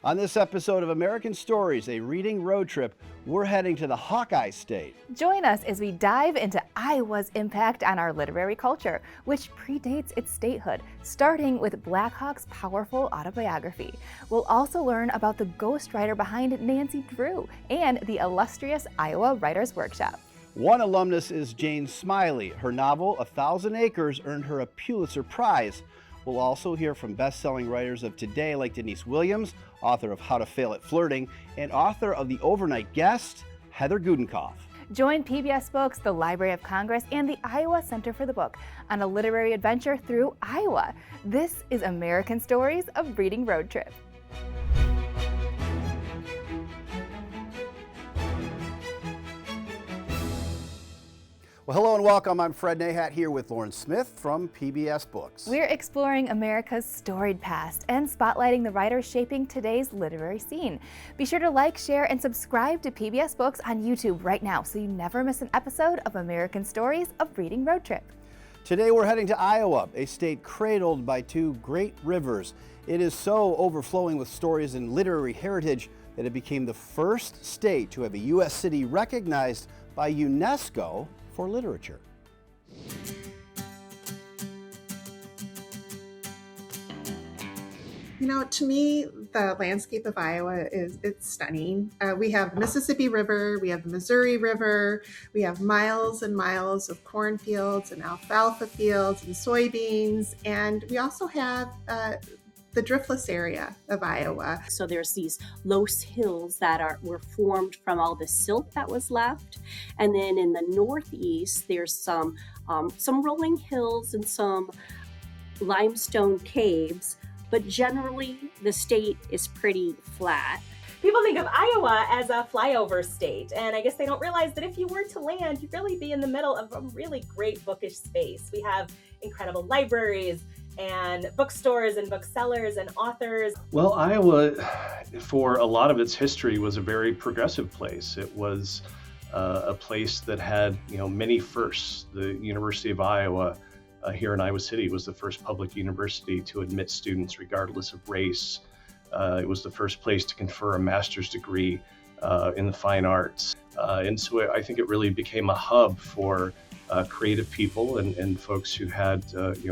On this episode of American Stories, a reading road trip, we're heading to the Hawkeye State. Join us as we dive into Iowa's impact on our literary culture, which predates its statehood, starting with Black Hawk's powerful autobiography. We'll also learn about the ghostwriter behind Nancy Drew and the illustrious Iowa Writers Workshop. One alumnus is Jane Smiley. Her novel, 1,000 Acres, earned her a Pulitzer Prize. We'll also hear from best-selling writers of today like Denise Williams, author of How to Fail at Flirting, and author of The Overnight Guest, Heather Gudenkauf. Join PBS Books, the Library of Congress, and the Iowa Center for the Book on a literary adventure through Iowa. This is American Stories, a reading road trip. Well, hello and welcome. I'm Fred Nahat here with Lauren Smith from PBS Books. We're exploring America's storied past and spotlighting the writers shaping today's literary scene. Be sure to like, share, and subscribe to PBS Books on YouTube right now so you never miss an episode of American Stories, a reading road trip. Today we're heading to Iowa, a state cradled by two great rivers. It is so overflowing with stories and literary heritage that it became the first state to have a U.S. city recognized by UNESCO for literature. You know, to me, the landscape of Iowa it's stunning. We have the Mississippi River, we have the Missouri River, we have miles and miles of cornfields and alfalfa fields and soybeans, and we also have the driftless area of Iowa. So there's these low hills that were formed from all the silt that was left. And then in the northeast, there's some rolling hills and some limestone caves. But generally, the state is pretty flat. People think of Iowa as a flyover state, and I guess they don't realize that if you were to land, you'd really be in the middle of a really great bookish space. We have incredible libraries and bookstores and booksellers and authors. Well, Iowa, for a lot of its history, was a very progressive place. It was a place that had, many firsts. The University of Iowa here in Iowa City was the first public university to admit students regardless of race. It was the first place to confer a master's degree in the fine arts. And so I think it really became a hub for creative people and folks who had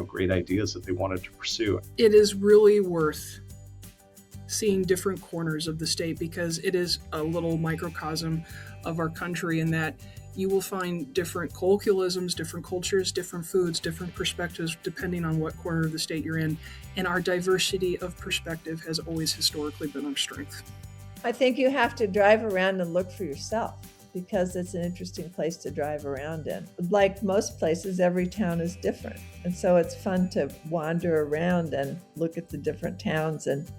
great ideas that they wanted to pursue. It is really worth seeing different corners of the state because it is a little microcosm of our country in that you will find different colloquialisms, different cultures, different foods, different perspectives depending on what corner of the state you're in. And our diversity of perspective has always historically been our strength. I think you have to drive around and look for yourself, because it's an interesting place to drive around in. Like most places, every town is different. And so it's fun to wander around and look at the different towns and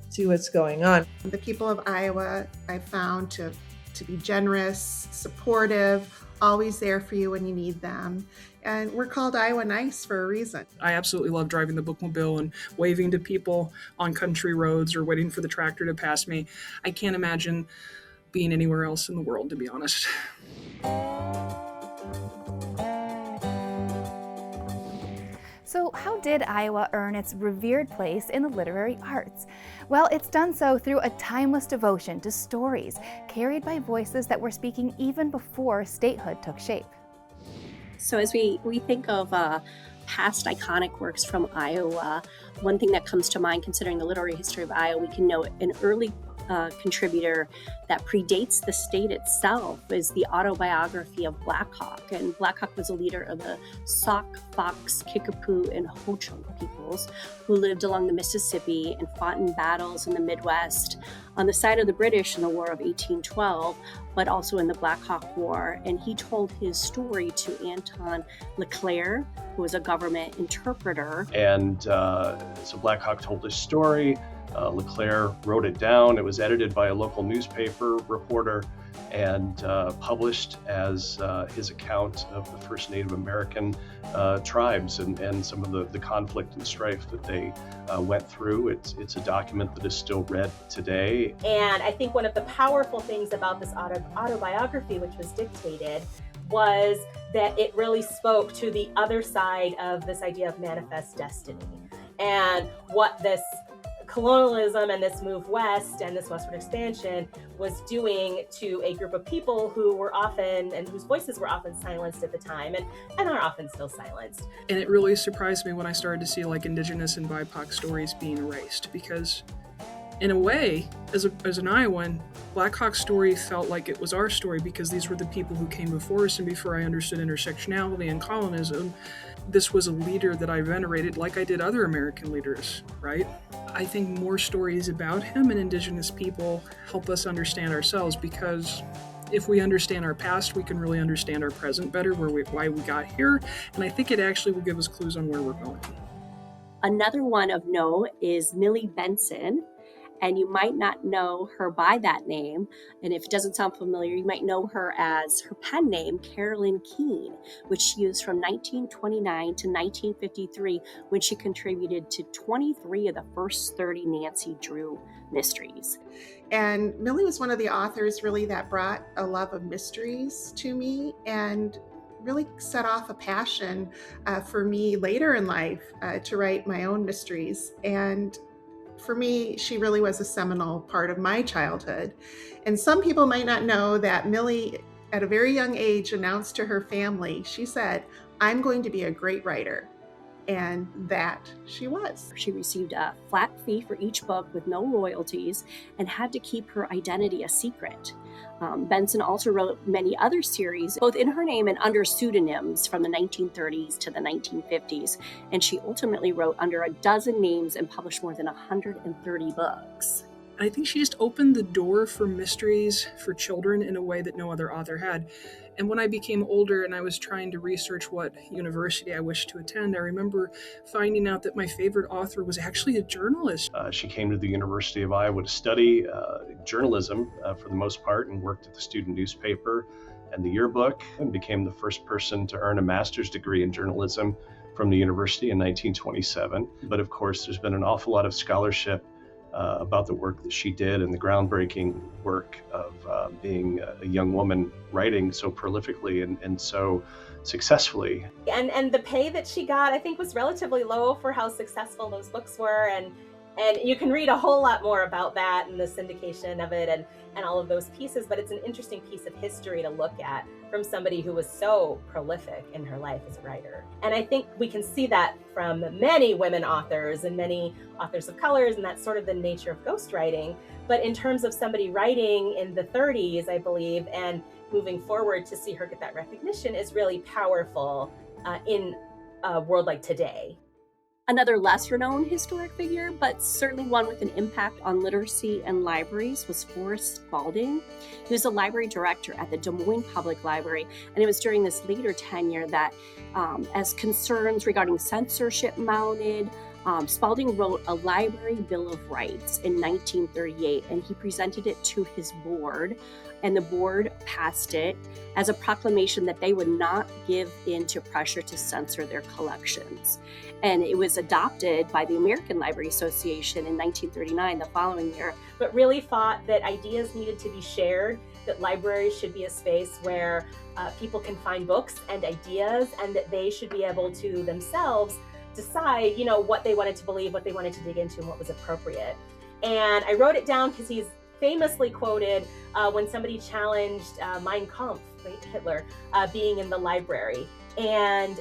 see what's going on. The people of Iowa I found to be generous, supportive, always there for you when you need them. And we're called Iowa Nice for a reason. I absolutely love driving the bookmobile and waving to people on country roads or waiting for the tractor to pass me. I can't imagine being anywhere else in the world, to be honest. So how did Iowa earn its revered place in the literary arts? Well, it's done so through a timeless devotion to stories carried by voices that were speaking even before statehood took shape. So as we think of past iconic works from Iowa, one thing that comes to mind considering the literary history of Iowa, we can note an early contributor that predates the state itself is the autobiography of Black Hawk. And Black Hawk was a leader of the Sauk, Fox, Kickapoo, and Ho-Chunk peoples who lived along the Mississippi and fought in battles in the Midwest on the side of the British in the War of 1812, but also in the Black Hawk War. And he told his story to Anton LeClaire, who was a government interpreter. And so Black Hawk told his story. LeClaire wrote it down. It was edited by a local newspaper reporter and published as his account of the first Native American tribes and some of the conflict and strife that they went through. It's a document that is still read today. And I think one of the powerful things about this autobiography, which was dictated, was that it really spoke to the other side of this idea of manifest destiny and what this colonialism and this move west and this westward expansion was doing to a group of people who were often, and whose voices were often silenced at the time and are often still silenced. And it really surprised me when I started to see like Indigenous and BIPOC stories being erased, because in a way, as an Iowan, Black Hawk's story felt like it was our story because these were the people who came before us, and before I understood intersectionality and colonism, this was a leader that I venerated like I did other American leaders, right? I think more stories about him and Indigenous people help us understand ourselves, because if we understand our past, we can really understand our present better, why we got here, and I think it actually will give us clues on where we're going. Another one of note is Mildred Benson. And you might not know her by that name. And if it doesn't sound familiar, you might know her as her pen name, Carolyn Keene, which she used from 1929 to 1953, when she contributed to 23 of the first 30 Nancy Drew mysteries. And Millie was one of the authors really that brought a love of mysteries to me and really set off a passion for me later in life to write my own mysteries. And for me, she really was a seminal part of my childhood. And some people might not know that Millie, at a very young age, announced to her family, she said, "I'm going to be a great writer." And that she was. She received a flat fee for each book with no royalties and had to keep her identity a secret. Benson also wrote many other series, both in her name and under pseudonyms from the 1930s to the 1950s. And she ultimately wrote under a dozen names and published more than 130 books. I think she just opened the door for mysteries for children in a way that no other author had. And when I became older and I was trying to research what university I wished to attend, I remember finding out that my favorite author was actually a journalist. She came to the University of Iowa to study journalism for the most part, and worked at the student newspaper and the yearbook, and became the first person to earn a master's degree in journalism from the university in 1927. But of course, there's been an awful lot of scholarship about the work that she did and the groundbreaking work of being a young woman writing so prolifically and so successfully. And the pay that she got, I think, was relatively low for how successful those books were. And you can read a whole lot more about that and the syndication of it and all of those pieces. But it's an interesting piece of history to look at from somebody who was so prolific in her life as a writer. And I think we can see that from many women authors and many authors of colors, and that's sort of the nature of ghostwriting. But in terms of somebody writing in the 30s, I believe, and moving forward, to see her get that recognition is really powerful in a world like today. Another lesser-known historic figure, but certainly one with an impact on literacy and libraries, was Forrest Spaulding. He was a library director at the Des Moines Public Library, and it was during this later tenure that, as concerns regarding censorship mounted, Spaulding wrote a library bill of rights in 1938, and he presented it to his board, and the board passed it as a proclamation that they would not give in to pressure to censor their collections. And it was adopted by the American Library Association in 1939, the following year. But really thought that ideas needed to be shared, that libraries should be a space where people can find books and ideas, and that they should be able to themselves decide, what they wanted to believe, what they wanted to dig into, and what was appropriate. And I wrote it down because he's famously quoted when somebody challenged Mein Kampf, Hitler, being in the library. And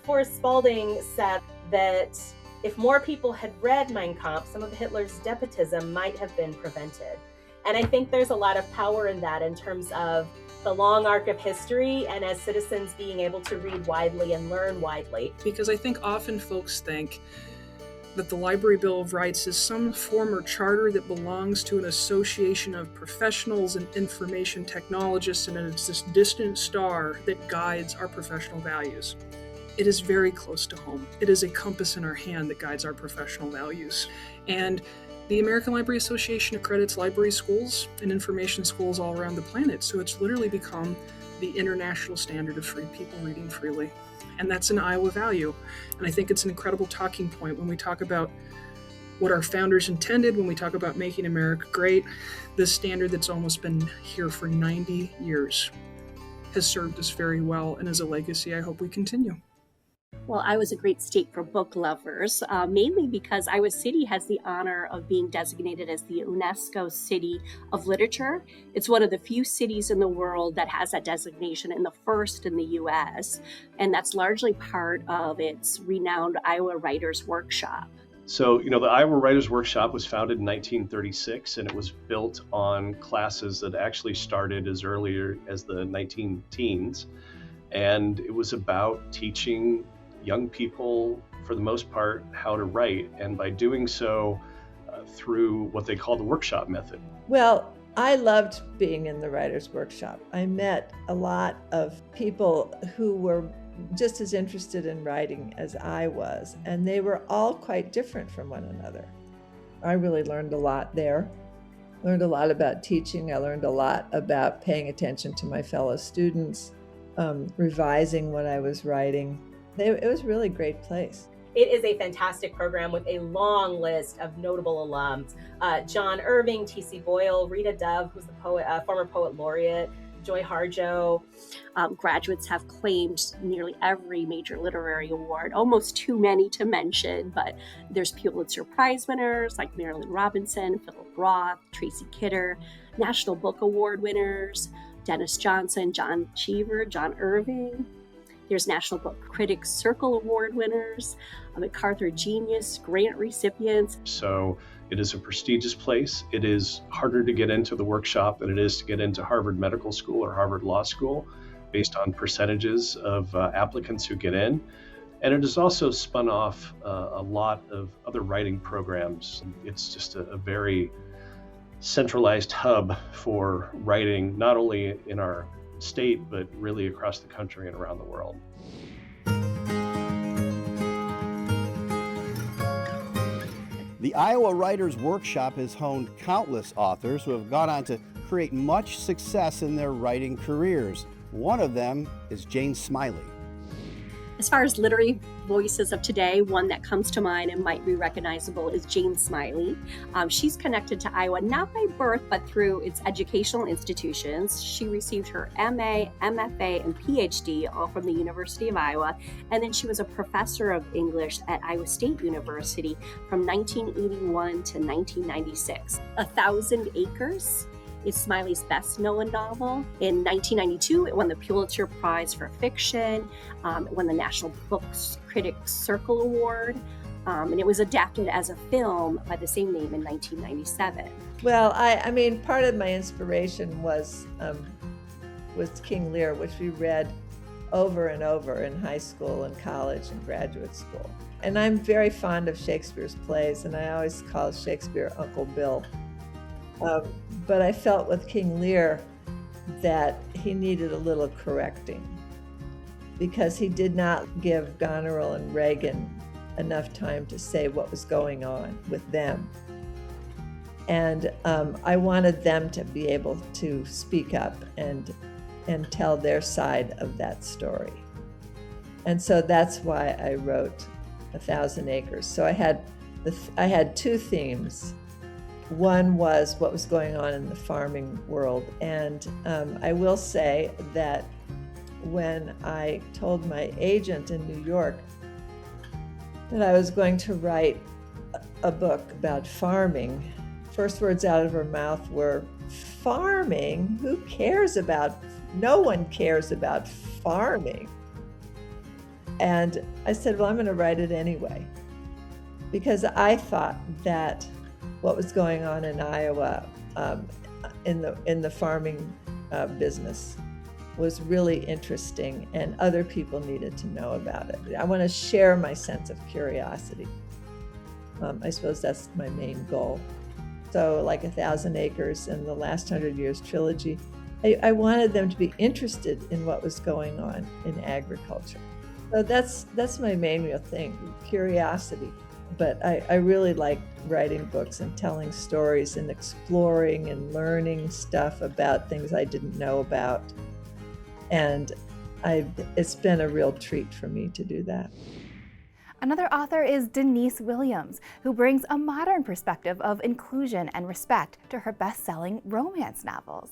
Forrest Spaulding said that if more people had read Mein Kampf, some of Hitler's despotism might have been prevented. And I think there's a lot of power in that in terms of the long arc of history, and as citizens being able to read widely and learn widely. Because I think often folks think that the Library Bill of Rights is some form or charter that belongs to an association of professionals and information technologists, and it's this distant star that guides our professional values. It is very close to home. It is a compass in our hand that guides our professional values. And the American Library Association accredits library schools and information schools all around the planet, so it's literally become the international standard of free people reading freely. And that's an Iowa value. And I think it's an incredible talking point when we talk about what our founders intended, when we talk about making America great. This standard that's almost been here for 90 years has served us very well, and as a legacy, I hope we continue. Well, Iowa's a great state for book lovers, mainly because Iowa City has the honor of being designated as the UNESCO City of Literature. It's one of the few cities in the world that has that designation, and the first in the U.S., and that's largely part of its renowned Iowa Writers Workshop. So, the Iowa Writers Workshop was founded in 1936, and it was built on classes that actually started as earlier as the 19-teens. And it was about teaching young people, for the most part, how to write, and by doing so through what they call the workshop method. Well, I loved being in the Writers' Workshop. I met a lot of people who were just as interested in writing as I was, and they were all quite different from one another. I really learned a lot there. Learned a lot about teaching. I learned a lot about paying attention to my fellow students, revising what I was writing. It was really a great place. It is a fantastic program with a long list of notable alums. John Irving, T.C. Boyle, Rita Dove, who's the poet, former poet laureate, Joy Harjo. Graduates have claimed nearly every major literary award, almost too many to mention, but there's Pulitzer Prize winners like Marilyn Robinson, Philip Roth, Tracy Kidder, National Book Award winners, Dennis Johnson, John Cheever, John Irving. There's National Book Critics Circle Award winners, MacArthur Genius Grant recipients. So it is a prestigious place. It is harder to get into the workshop than it is to get into Harvard Medical School or Harvard Law School, based on percentages of applicants who get in. And it has also spun off a lot of other writing programs. It's just a very centralized hub for writing, not only in our state, but really across the country and around the world. The Iowa Writers Workshop has honed countless authors who have gone on to create much success in their writing careers. One of them is Jane Smiley. As far as literary voices of today, one that comes to mind and might be recognizable is Jane Smiley. She's connected to Iowa not by birth, but through its educational institutions. She received her MA, MFA, and PhD, all from the University of Iowa, and then she was a professor of English at Iowa State University from 1981 to 1996. 1,000 Acres is Smiley's best-known novel. In 1992, it won the Pulitzer Prize for Fiction. It won the National Book Critics Circle Award, and it was adapted as a film by the same name in 1997. Well, I mean, part of my inspiration was King Lear, which we read over and over in high school and college and graduate school. And I'm very fond of Shakespeare's plays, and I always call Shakespeare Uncle Bill. But I felt with King Lear that he needed a little correcting, because he did not give Goneril and Regan enough time to say what was going on with them. And I wanted them to be able to speak up and tell their side of that story. And so that's why I wrote 1,000 Acres. So I had two themes. One was what was going on in the farming world. And I will say that when I told my agent in New York that I was going to write a book about farming, first words out of her mouth were, "Farming? Who cares about, no one cares about farming." And I said, well, I'm going to write it anyway, because I thought that what was going on in Iowa in the farming business was really interesting, and other people needed to know about it. I want to share my sense of curiosity. I suppose that's my main goal. So like 1,000 Acres and the Last 100 Years trilogy, I wanted them to be interested in what was going on in agriculture. So that's my main real thing, curiosity. But I really like writing books and telling stories and exploring and learning stuff about things I didn't know about. And it's been a real treat for me to do that. Another author is Denise Williams, who brings a modern perspective of inclusion and respect to her best-selling romance novels.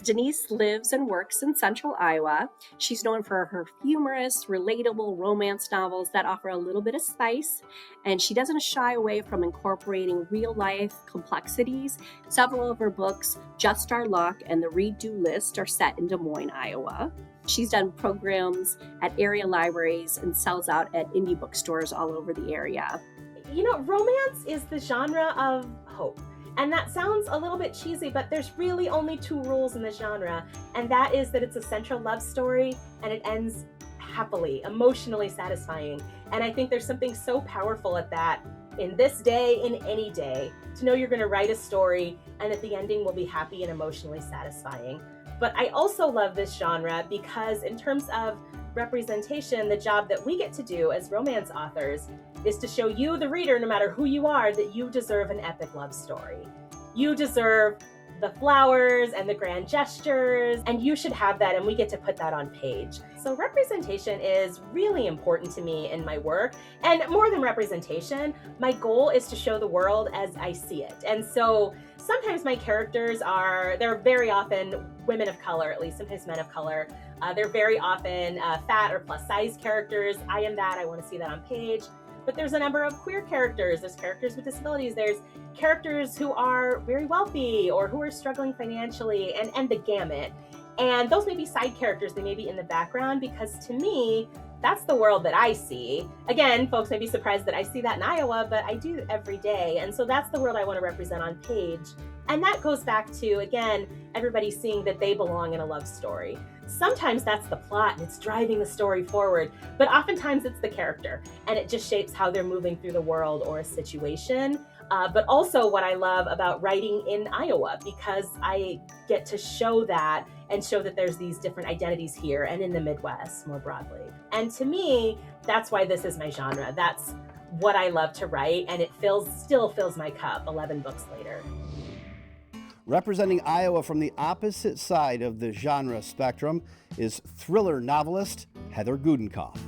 Denise lives and works in central Iowa. She's known for her humorous, relatable romance novels that offer a little bit of spice, and she doesn't shy away from incorporating real-life complexities. Several of her books, Just Our Luck and The Read-Do List, are set in Des Moines, Iowa. She's done programs at area libraries and sells out at indie bookstores all over the area. You know, romance is the genre of hope. And that sounds a little bit cheesy, but there's really only 2 rules in the genre, and that is that it's a central love story and it ends happily, emotionally satisfying. And I think there's something so powerful at that in this day, in any day, to know you're going to write a story and that the ending will be happy and emotionally satisfying. But I also love this genre because in terms of representation, the job that we get to do as romance authors is to show you, the reader, no matter who you are, that you deserve an epic love story. You deserve the flowers and the grand gestures, and you should have that, and we get to put that on page. So representation is really important to me in my work, and more than representation, my goal is to show the world as I see it. And so sometimes my characters they're very often women of color, at least sometimes men of color. They're very often fat or plus size characters. I am that, I want to see that on page. But there's a number of queer characters, there's characters with disabilities, there's characters who are very wealthy or who are struggling financially, and the gamut. And those may be side characters, they may be in the background, because to me, that's the world that I see. Again, folks may be surprised that I see that in Iowa, but I do every day. And so that's the world I want to represent on page. And that goes back to, again, everybody seeing that they belong in a love story. Sometimes that's the plot and it's driving the story forward, but oftentimes it's the character and it just shapes how they're moving through the world or a situation. But also what I love about writing in Iowa, because I get to show that and show that there's these different identities here and in the Midwest more broadly. And to me, that's why this is my genre. That's what I love to write, and it still fills my cup 11 books later. Representing Iowa from the opposite side of the genre spectrum is thriller novelist Heather Gudenkauf.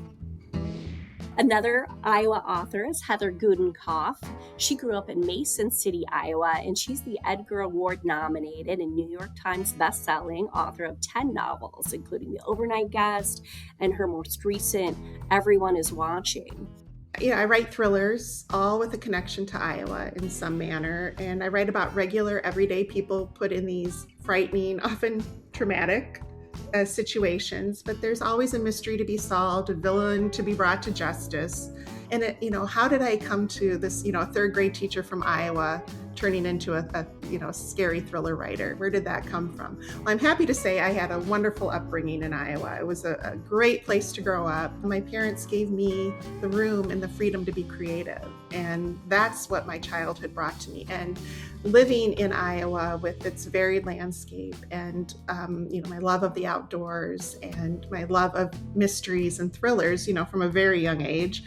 Another Iowa author is Heather Gudenkauf. She grew up in Mason City, Iowa, and she's the Edgar Award nominated and New York Times bestselling author of 10 novels, including The Overnight Guest and her most recent Everyone is Watching. I write thrillers, all with a connection to Iowa in some manner. And I write about regular, everyday people put in these frightening, often traumatic situations. But there's always a mystery to be solved, a villain to be brought to justice. And, how did I come to this, a third grade teacher from Iowa turning into a scary thriller writer? Where did that come from? Well, I'm happy to say I had a wonderful upbringing in Iowa. It was a great place to grow up. My parents gave me the room and the freedom to be creative. And that's what my childhood brought to me. And living in Iowa with its varied landscape and, my love of the outdoors and my love of mysteries and thrillers, from a very young age,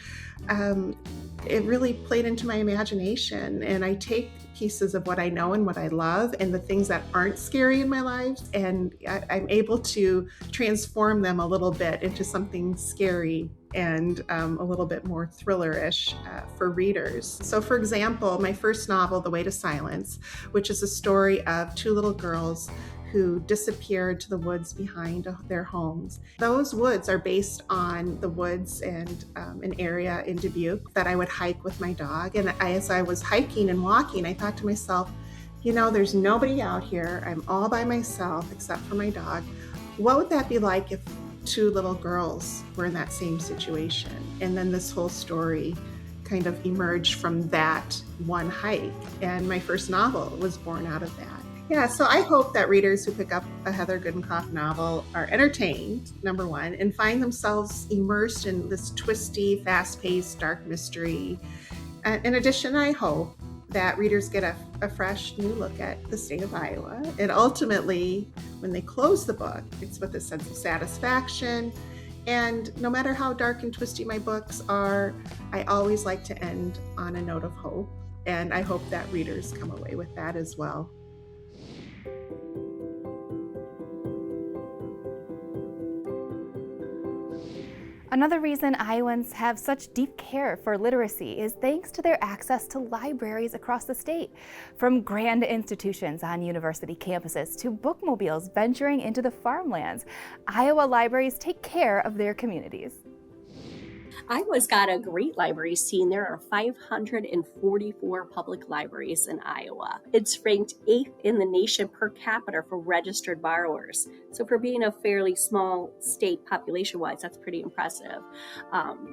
it really played into my imagination. And I take pieces of what I know and what I love and the things that aren't scary in my life, and I'm able to transform them a little bit into something scary and a little bit more thriller-ish for readers. So for example, my first novel, The Way to Silence, which is a story of 2 little girls who disappeared to the woods behind their homes. Those woods are based on the woods and an area in Dubuque that I would hike with my dog. And as I was hiking and walking, I thought to myself, there's nobody out here. I'm all by myself except for my dog. What would that be like if 2 little girls were in that same situation? And then this whole story kind of emerged from that one hike. And my first novel was born out of that. Yeah, so I hope that readers who pick up a Heather Gudenkauf novel are entertained, number one, and find themselves immersed in this twisty, fast-paced, dark mystery. In addition, I hope that readers get a fresh new look at the state of Iowa. And ultimately, when they close the book, it's with a sense of satisfaction. And no matter how dark and twisty my books are, I always like to end on a note of hope. And I hope that readers come away with that as well. Another reason Iowans have such deep care for literacy is thanks to their access to libraries across the state. From grand institutions on university campuses to bookmobiles venturing into the farmlands, Iowa libraries take care of their communities. Iowa's got a great library scene. There are 544 public libraries in Iowa. It's ranked 8th in the nation per capita for registered borrowers. So for being a fairly small state population-wise, that's pretty impressive.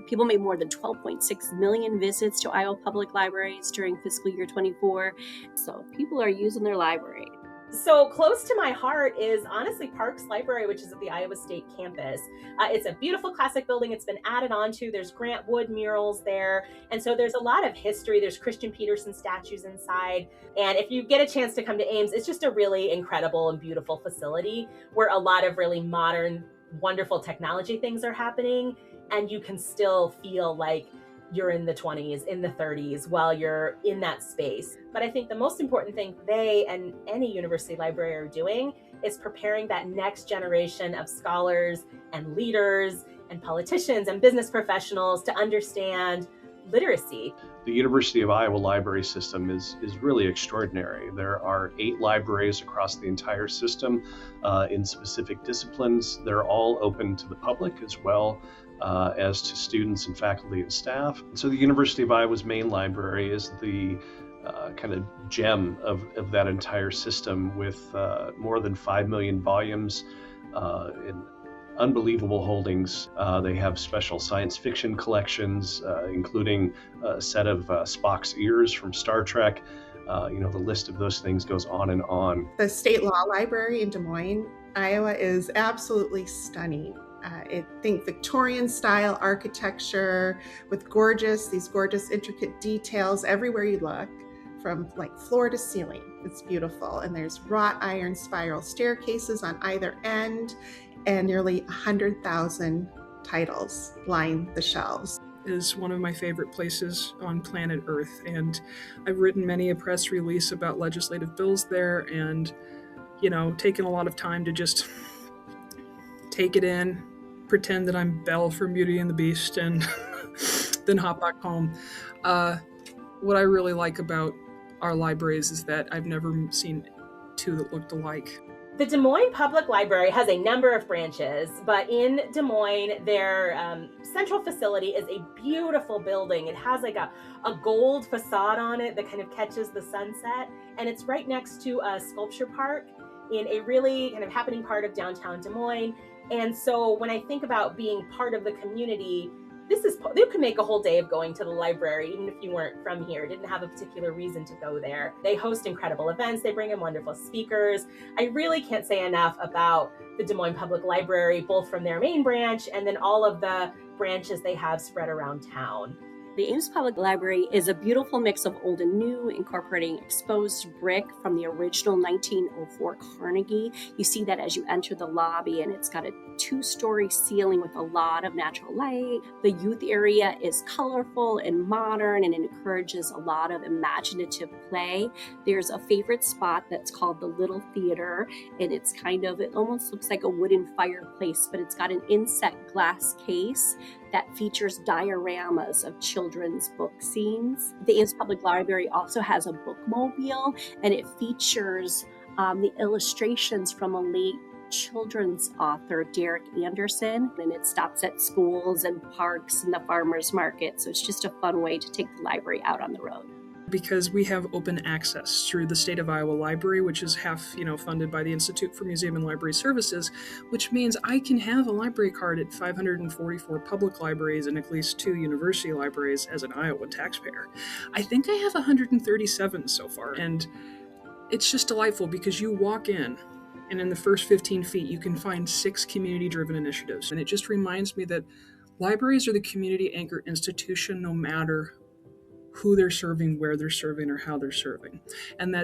People made more than 12.6 million visits to Iowa public libraries during fiscal year 24. So people are using their library. So close to my heart is honestly Parks Library, which is at the Iowa State campus. It's a beautiful classic building. It's been added on to. There's Grant Wood murals there. And so there's a lot of history. There's Christian Peterson statues inside. And if you get a chance to come to Ames, it's just a really incredible and beautiful facility where a lot of really modern, wonderful technology things are happening. And you can still feel like you're in the 20s, in the 30s while you're in that space. But I think the most important thing they and any university library are doing is preparing that next generation of scholars and leaders and politicians and business professionals to understand literacy. The University of Iowa library system is really extraordinary. There are 8 libraries across the entire system in specific disciplines. They're all open to the public as well as to students and faculty and staff. So the University of Iowa's main library is the kind of gem of that entire system with more than 5 million volumes in unbelievable holdings. They have special science fiction collections, including a set of Spock's ears from Star Trek. The list of those things goes on and on. The State Law Library in Des Moines, Iowa is absolutely stunning. Think Victorian style architecture with these gorgeous intricate details everywhere you look, from like floor to ceiling. It's beautiful. And there's wrought iron spiral staircases on either end, and nearly 100,000 titles line the shelves. Is one of my favorite places on planet Earth, and I've written many a press release about legislative bills there, and taken a lot of time to just take it in, pretend that I'm Belle from Beauty and the Beast, and then hop back home. What I really like about our libraries is that I've never seen 2 that looked alike. The Des Moines Public Library has a number of branches, but in Des Moines, their central facility is a beautiful building. It has like a gold facade on it that kind of catches the sunset, and it's right next to a sculpture park in a really kind of happening part of downtown Des Moines. And so when I think about being part of the community, you could make a whole day of going to the library, even if you weren't from here, didn't have a particular reason to go there. They host incredible events. They bring in wonderful speakers. I really can't say enough about the Des Moines Public Library, both from their main branch and then all of the branches they have spread around town. The Ames Public Library is a beautiful mix of old and new, incorporating exposed brick from the original 1904 Carnegie. You see that as you enter the lobby, and it's got a 2-story ceiling with a lot of natural light. The youth area is colorful and modern, and it encourages a lot of imaginative play. There's a favorite spot that's called the Little Theater, and it almost looks like a wooden fireplace, but it's got an inset glass case that features dioramas of children's book scenes. The Ames Public Library also has a bookmobile, and it features the illustrations from a late children's author, Derek Anderson, and it stops at schools and parks and the farmers market. So it's just a fun way to take the library out on the road. Because we have open access through the State of Iowa Library, which is half, funded by the Institute for Museum and Library Services, which means I can have a library card at 544 public libraries and at least 2 university libraries as an Iowa taxpayer. I think I have 137 so far, and it's just delightful because you walk in, and in the first 15 feet, you can find 6 community-driven initiatives. And it just reminds me that libraries are the community anchor institution no matter who they're serving, where they're serving, or how they're serving. And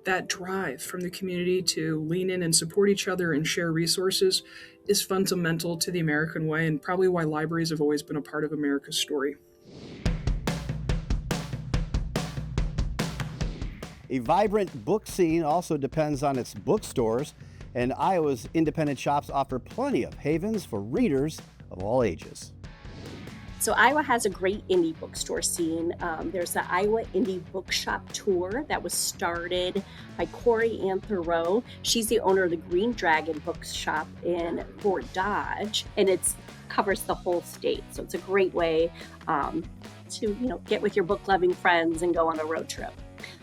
that drive from the community to lean in and support each other and share resources is fundamental to the American way, and probably why libraries have always been a part of America's story. A vibrant book scene also depends on its bookstores, and Iowa's independent shops offer plenty of havens for readers of all ages. So Iowa has a great indie bookstore scene. There's the Iowa Indie Bookshop Tour that was started by Corey Ann Thoreau. She's the owner of the Green Dragon Bookshop in Fort Dodge, and it covers the whole state. So it's a great way to get with your book-loving friends and go on a road trip.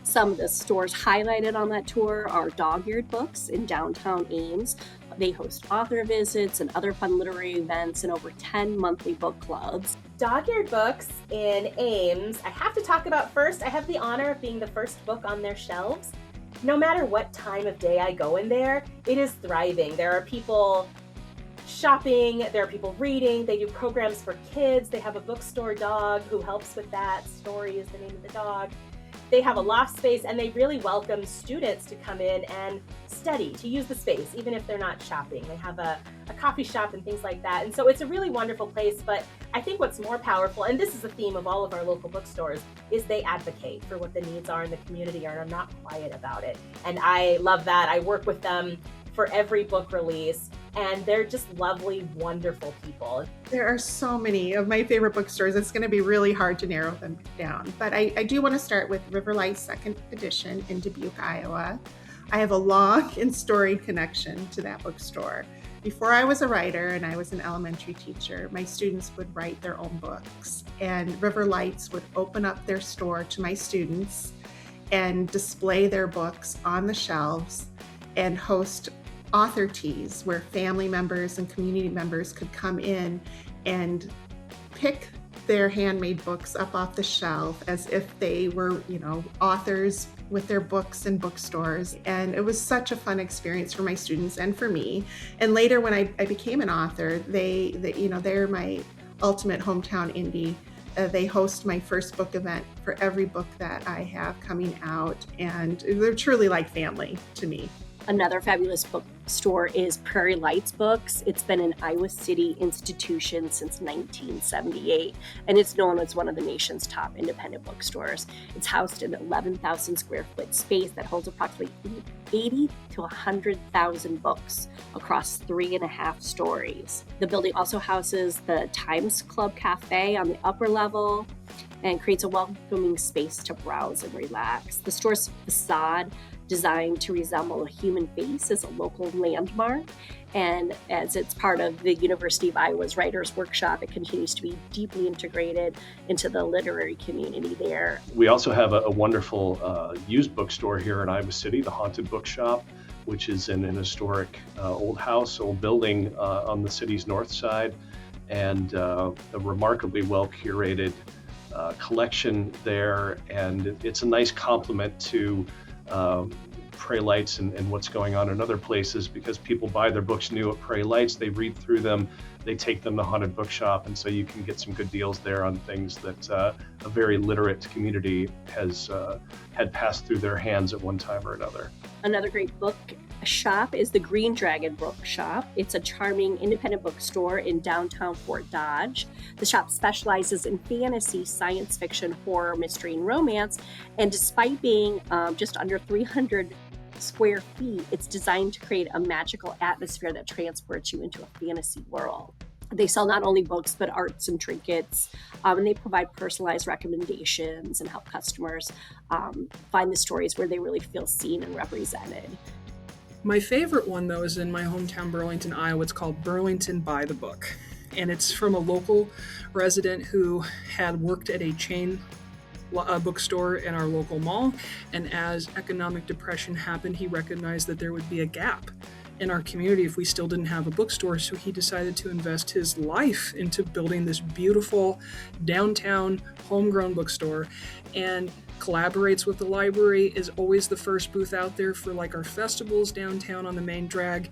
Some of the stores highlighted on that tour are Dog-Eared Books in downtown Ames. They host author visits and other fun literary events and over 10 monthly book clubs. Dog-Eared Books in Ames, I have to talk about first. I have the honor of being the first book on their shelves. No matter what time of day I go in there, it is thriving. There are people shopping, there are people reading, they do programs for kids, they have a bookstore dog who helps with that. Story is the name of the dog. They have a loft space, and they really welcome students to come in and study, to use the space, even if they're not shopping. They have a coffee shop and things like that. And so it's a really wonderful place, but I think what's more powerful, and this is the theme of all of our local bookstores, is they advocate for what the needs are in the community and are not quiet about it. And I love that. I work with them for every book release, and they're just lovely, wonderful people. There are so many of my favorite bookstores. It's going to be really hard to narrow them down. But I do want to start with Riverlight 2nd Edition in Dubuque, Iowa. I have a long and storied connection to that bookstore. Before I was a writer and I was an elementary teacher, my students would write their own books. And Riverlights would open up their store to my students and display their books on the shelves and host author teas where family members and community members could come in and pick their handmade books up off the shelf as if they were, authors with their books in bookstores. And it was such a fun experience for my students and for me. And later when I became an author, they're my ultimate hometown indie. They host my first book event for every book that I have coming out, and they're truly like family to me. Another fabulous bookstore is Prairie Lights Books. It's been an Iowa City institution since 1978, and it's known as one of the nation's top independent bookstores. It's housed in an 11,000 square foot space that holds approximately 80 to 100,000 books across 3.5 stories. The building also houses the Times Club Cafe on the upper level and creates a welcoming space to browse and relax. The store's facade, designed to resemble a human face, is a local landmark, and as it's part of the University of Iowa's Writers' Workshop, it continues to be deeply integrated into the literary community there. We also have a wonderful used bookstore here in Iowa City, the Haunted Bookshop, which is in an historic old building on the city's north side, and a remarkably well curated collection there, and it's a nice complement to Prairie Lights and what's going on in other places, because people buy their books new at Prairie Lights, they read through them, they take them to Haunted Bookshop, and so you can get some good deals there on things that a very literate community has had passed through their hands at one time or another. Another great book shop is the Green Dragon Bookshop. It's a charming independent bookstore in downtown Fort Dodge. The shop specializes in fantasy, science fiction, horror, mystery, and romance. And despite being just under 300 square feet, it's designed to create a magical atmosphere that transports you into a fantasy world. They sell not only books, but arts and trinkets, and they provide personalized recommendations and help customers find the stories where they really feel seen and represented. My favorite one, though, is in my hometown, Burlington, Iowa. It's called Burlington by the Book. And it's from a local resident who had worked at a chain bookstore in our local mall. And as economic depression happened, he recognized that there would be a gap in our community if we still didn't have a bookstore. So he decided to invest his life into building this beautiful downtown homegrown bookstore, and collaborates with the library, is always the first booth out there for like our festivals downtown on the main drag.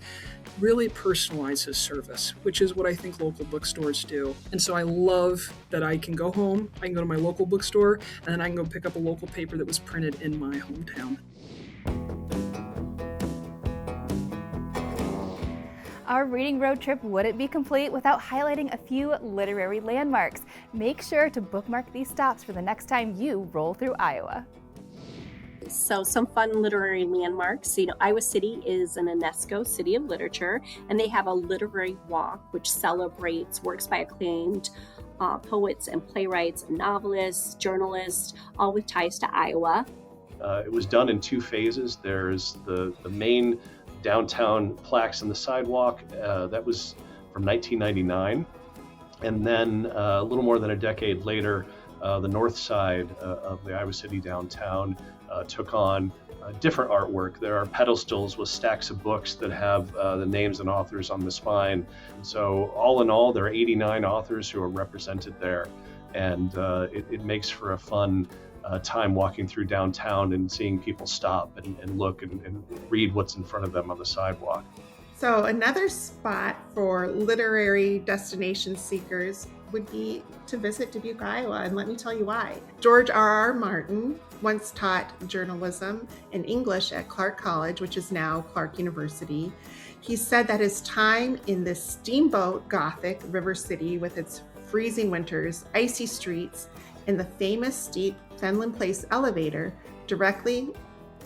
Really personalizes service, which is what I think local bookstores do. And so I love that I can go home, I can go to my local bookstore, and then I can go pick up a local paper that was printed in my hometown. Our reading road trip wouldn't be complete without highlighting a few literary landmarks. Make sure to bookmark these stops for the next time you roll through Iowa. So some fun literary landmarks. Iowa City is an UNESCO City of Literature, and they have a literary walk which celebrates works by acclaimed poets and playwrights, and novelists, journalists, all with ties to Iowa. It was done in 2 phases. There's the main downtown plaques on the sidewalk. That was from 1999. And then a little more than a decade later, the north side of the Iowa City downtown took on different artwork. There are pedestals with stacks of books that have the names and authors on the spine. So all in all, there are 89 authors who are represented there. And it makes for a fun time walking through downtown and seeing people stop and look and read what's in front of them on the sidewalk. So another spot for literary destination seekers would be to visit Dubuque, Iowa, and let me tell you why. George R.R. Martin once taught journalism and English at Clark College, which is now Clark University. He said that his time in this steamboat Gothic river city with its freezing winters, icy streets, and the famous steep Fenland Place elevator directly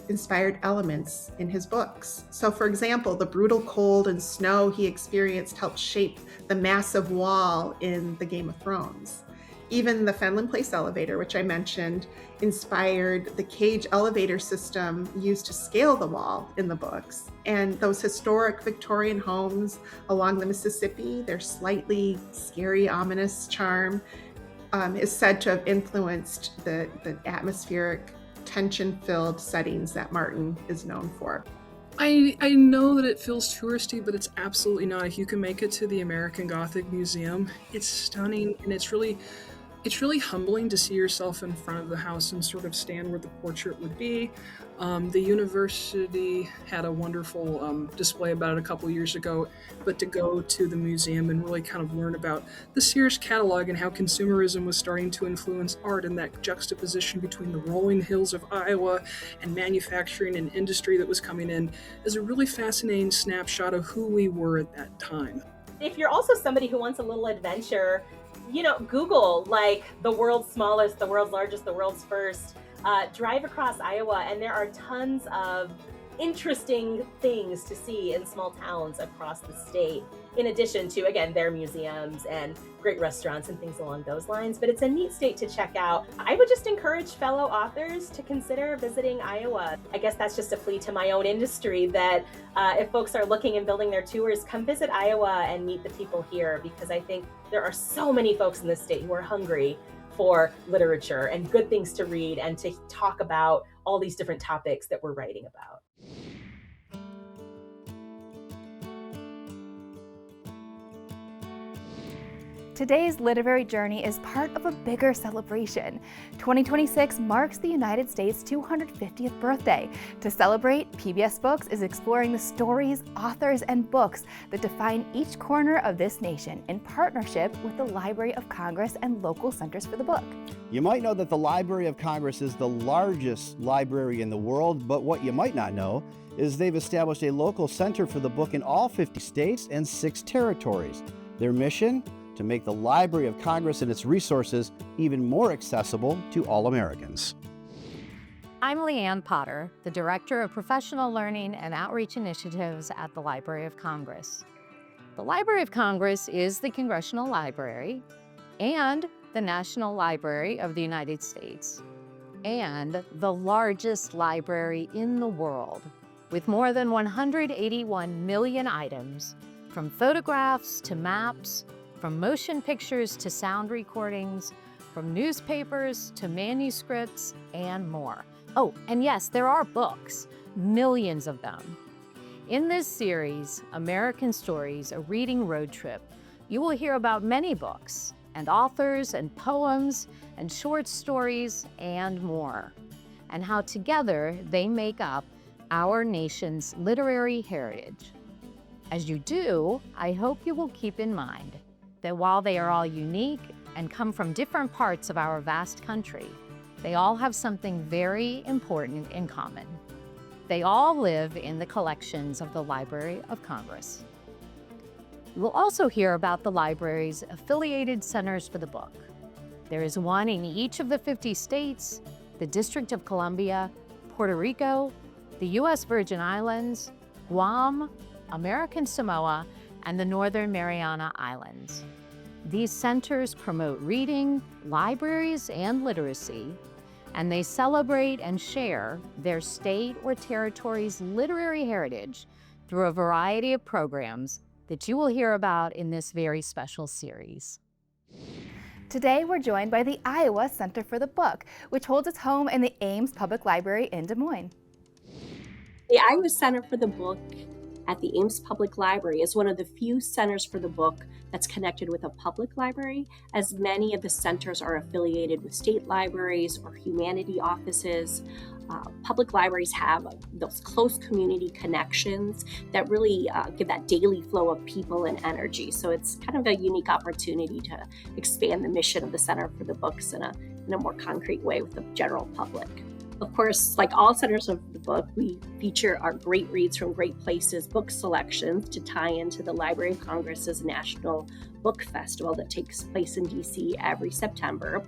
inspired elements in his books. So for example, the brutal cold and snow he experienced helped shape the massive wall in the Game of Thrones. Even the Fenland Place elevator, which I mentioned, inspired the cage elevator system used to scale the wall in the books. And those historic Victorian homes along the Mississippi, their slightly scary, ominous charm is said to have influenced the atmospheric, tension-filled settings that Martin is known for. I know that it feels touristy, but it's absolutely not. If you can make it to the American Gothic Museum, it's stunning, and it's really humbling to see yourself in front of the house and sort of stand where the portrait would be. The university had a wonderful display about it a couple years ago, but to go to the museum and really kind of learn about the Sears catalog and how consumerism was starting to influence art, and that juxtaposition between the rolling hills of Iowa and manufacturing and industry that was coming in is a really fascinating snapshot of who we were at that time. If you're also somebody who wants a little adventure, Google like the world's smallest, the world's largest, the world's first. Drive across Iowa, and there are tons of interesting things to see in small towns across the state, in addition to, again, their museums and great restaurants and things along those lines. But it's a neat state to check out. I would just encourage fellow authors to consider visiting Iowa. I guess that's just a plea to my own industry that if folks are looking and building their tours, come visit Iowa and meet the people here, because I think there are so many folks in this state who are hungry for literature and good things to read and to talk about all these different topics that we're writing about. Today's literary journey is part of a bigger celebration. 2026 marks the United States' 250th birthday. To celebrate, PBS Books is exploring the stories, authors, and books that define each corner of this nation in partnership with the Library of Congress and local centers for the book. You might know that the Library of Congress is the largest library in the world, but what you might not know is they've established a local center for the book in all 50 states and 6 territories. Their mission? To make the Library of Congress and its resources even more accessible to all Americans. I'm Leanne Potter, the Director of Professional Learning and Outreach Initiatives at the Library of Congress. The Library of Congress is the Congressional Library and the National Library of the United States, and the largest library in the world, with more than 181 million items, from photographs to maps, from motion pictures to sound recordings, from newspapers to manuscripts, and more. Oh, and yes, there are books, millions of them. In this series, American Stories, a Reading Road Trip, you will hear about many books, and authors, and poems, and short stories, and more, and how together they make up our nation's literary heritage. As you do, I hope you will keep in mind that while they are all unique and come from different parts of our vast country, they all have something very important in common. They all live in the collections of the Library of Congress. You will also hear about the library's affiliated centers for the book. There is one in each of the 50 states, the District of Columbia, Puerto Rico, the U.S. Virgin Islands, Guam, American Samoa, and the Northern Mariana Islands. These centers promote reading, libraries, and literacy, and they celebrate and share their state or territory's literary heritage through a variety of programs that you will hear about in this very special series. Today, we're joined by the Iowa Center for the Book, which holds its home in the Ames Public Library in Des Moines. The Iowa Center for the Book at the Ames Public Library is one of the few centers for the book that's connected with a public library, as many of the centers are affiliated with state libraries or humanity offices. Public libraries have those close community connections that really give that daily flow of people and energy. So it's kind of a unique opportunity to expand the mission of the Center for the Books in a more concrete way with the general public. Of course, like all centers of the book, we feature our great reads from great places book selections to tie into the Library of Congress's National Book Festival that takes place in DC every September.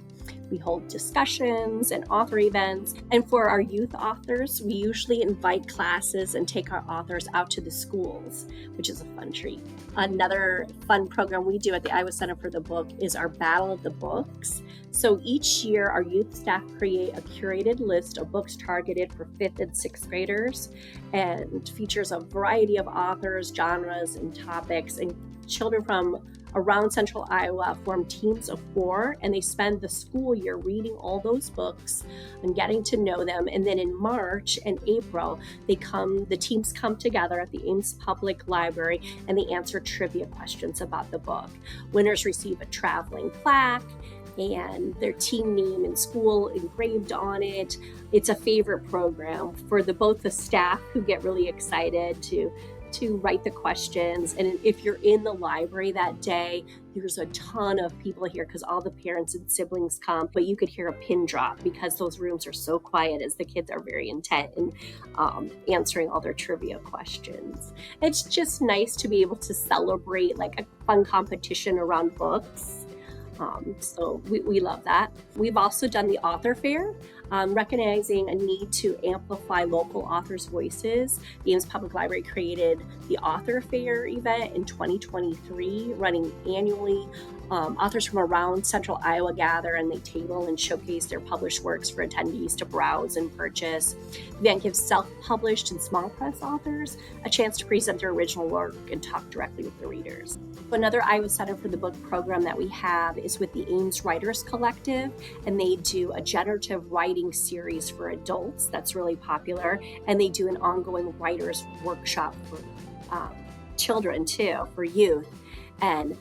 We hold discussions and author events. And for our youth authors, we usually invite classes and take our authors out to the schools, which is a fun treat. Another fun program we do at the Iowa Center for the Book is our Battle of the Books. So each year, our youth staff create a curated list of books targeted for 5th and 6th graders and features a variety of authors, genres, and topics. And children from around central Iowa form teams of 4, and they spend the school year reading all those books and getting to know them. And then in March and April, the teams come together at the Ames Public Library and they answer trivia questions about the book. Winners receive a traveling plaque and their team name and school engraved on it. It's a favorite program for both the staff, who get really excited to write the questions. And if you're in the library that day, there's a ton of people here because all the parents and siblings come, but you could hear a pin drop because those rooms are so quiet as the kids are very intent in answering all their trivia questions. It's just nice to be able to celebrate like a fun competition around books. So we love that. We've also done the author fair, recognizing a need to amplify local authors' voices. The Ames Public Library created the author fair event in 2023, running annually. Authors from around central Iowa gather and they table and showcase their published works for attendees to browse and purchase. The event gives self-published and small press authors a chance to present their original work and talk directly with the readers. Another Iowa Center for the Book program that we have is with the Ames Writers Collective, and they do a generative writing series for adults that's really popular, and they do an ongoing writers workshop for children too, for youth. And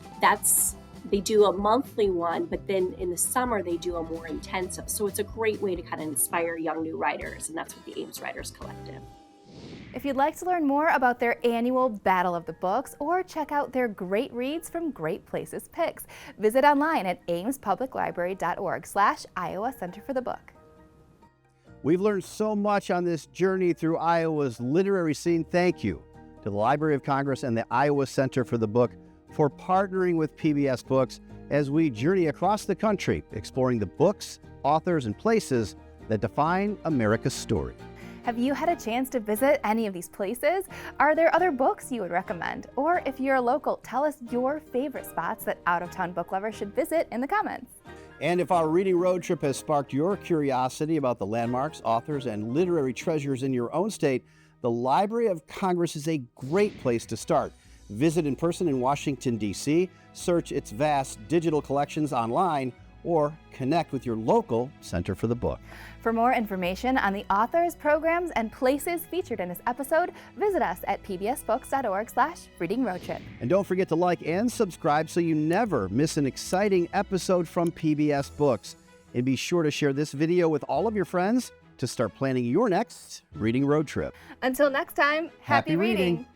they do a monthly one, but then in the summer they do a more intensive. So it's a great way to kind of inspire young new writers, and that's with the Ames Writers Collective. If you'd like to learn more about their annual Battle of the Books or check out their great reads from Great Places picks, visit online at amespubliclibrary.org/Iowa Center for the Book. We've learned so much on this journey through Iowa's literary scene. Thank you to the Library of Congress and the Iowa Center for the Book for partnering with PBS Books as we journey across the country, exploring the books, authors, and places that define America's story. Have you had a chance to visit any of these places? Are there other books you would recommend? Or if you're a local, tell us your favorite spots that out-of-town book lovers should visit in the comments. And if our reading road trip has sparked your curiosity about the landmarks, authors, and literary treasures in your own state, the Library of Congress is a great place to start. Visit in person in Washington, D.C., search its vast digital collections online, or connect with your local Center for the Book. For more information on the authors, programs, and places featured in this episode, visit us at pbsbooks.org/reading road trip. And don't forget to like and subscribe so you never miss an exciting episode from PBS Books. And be sure to share this video with all of your friends to start planning your next reading road trip. Until next time, happy reading.